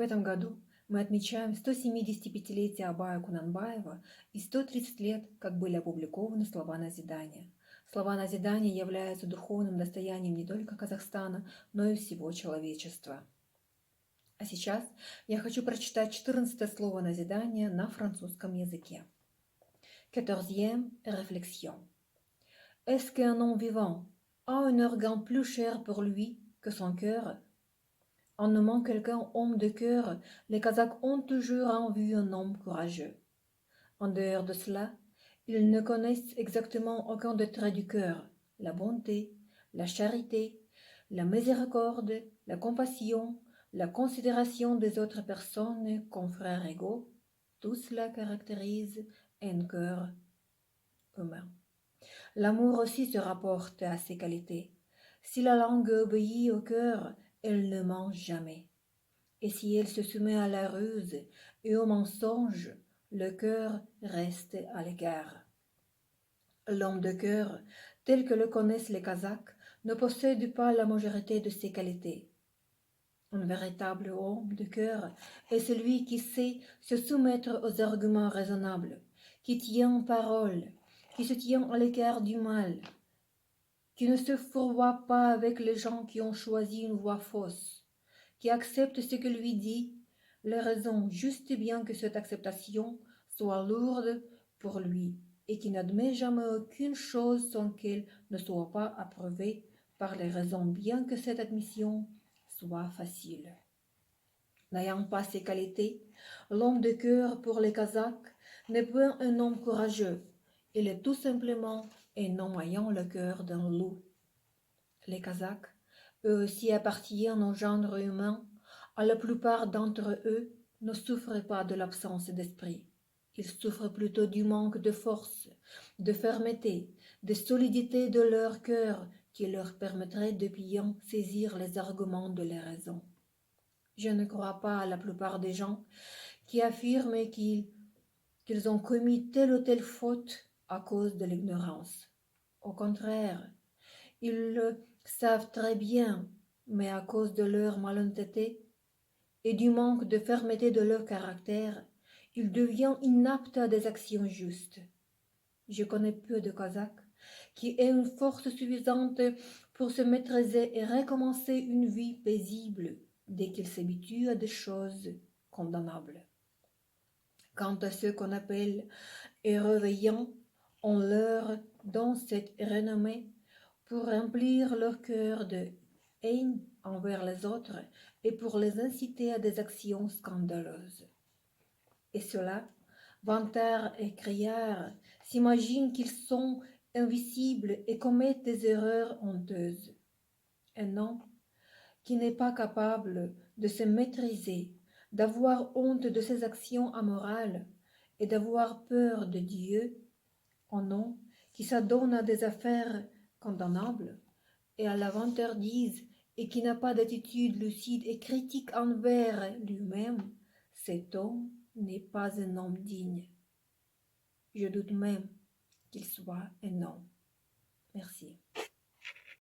В этом году мы отмечаем 175-летие Абая Кунанбаева и 130 лет, как были опубликованы слова назидания. Слова назидания являются духовным достоянием не только Казахстана, но и всего человечества. А сейчас я хочу прочитать 14 слово назидания на французском языке. 14e réflexion. Est-ce qu'un homme vivant a un organe plus cher pour lui que son cœur? En nommant quelqu'un homme de cœur, les Kazakhs ont toujours en vue un homme courageux. En dehors de cela, ils ne connaissent exactement aucun des traits du cœur, la bonté, la charité, la miséricorde, la compassion, la considération des autres personnes comme frères égaux. Tout cela caractérise un cœur humain. L'amour aussi se rapporte à ces qualités. Si la langue obéit au cœur, elle ne ment jamais. Et si elle se soumet à la ruse et au mensonge, le cœur reste à l'écart. L'homme de cœur, tel que le connaissent les Kazakhs, ne possède pas la majorité de ces qualités. Un véritable homme de cœur est celui qui sait se soumettre aux arguments raisonnables, qui tient parole, qui se tient à l'écart du mal, qui ne se fourvoie pas avec les gens qui ont choisi une voie fausse, qui accepte ce que lui dit les raisons, juste bien que cette acceptation soit lourde pour lui, et qui n'admet jamais aucune chose sans qu'elle ne soit pas approuvée par les raisons, bien que cette admission soit facile. N'ayant pas ces qualités, l'homme de cœur pour les Kazakhs n'est pas un homme courageux, il est tout simplement un homme ayant le cœur d'un loup. Les Kazakhs, eux aussi appartiennent au genre humain. À la plupart d'entre eux ne souffrent pas de l'absence d'esprit. Ils souffrent plutôt du manque de force, de fermeté, de solidité de leur cœur qui leur permettrait de bien saisir les arguments de la raison. Je ne crois pas à la plupart des gens qui affirment qu'ils ont commis telle ou telle faute à cause de l'ignorance. Au contraire, ils le savent très bien, mais à cause de leur malhonnêteté et du manque de fermeté de leur caractère, ils deviennent inaptes à des actions justes. Je connais peu de Kazakhs qui aient une force suffisante pour se maîtriser et recommencer une vie paisible dès qu'ils s'habituent à des choses condamnables. Quant à ceux qu'on appelle héros-veillants, on leur donne cette renommée pour remplir leur cœur de haine envers les autres et pour les inciter à des actions scandaleuses. Et ceux-là, vantards et criards, s'imaginent qu'ils sont invisibles et commettent des erreurs honteuses. Un homme qui n'est pas capable de se maîtriser, d'avoir honte de ses actions amorales et d'avoir peur de Dieu, un homme qui s'adonne à des affaires condamnables et à la vantardise et qui n'a pas d'attitude lucide et critique envers lui-même, cet homme n'est pas un homme digne. Je doute même qu'il soit un homme. Merci.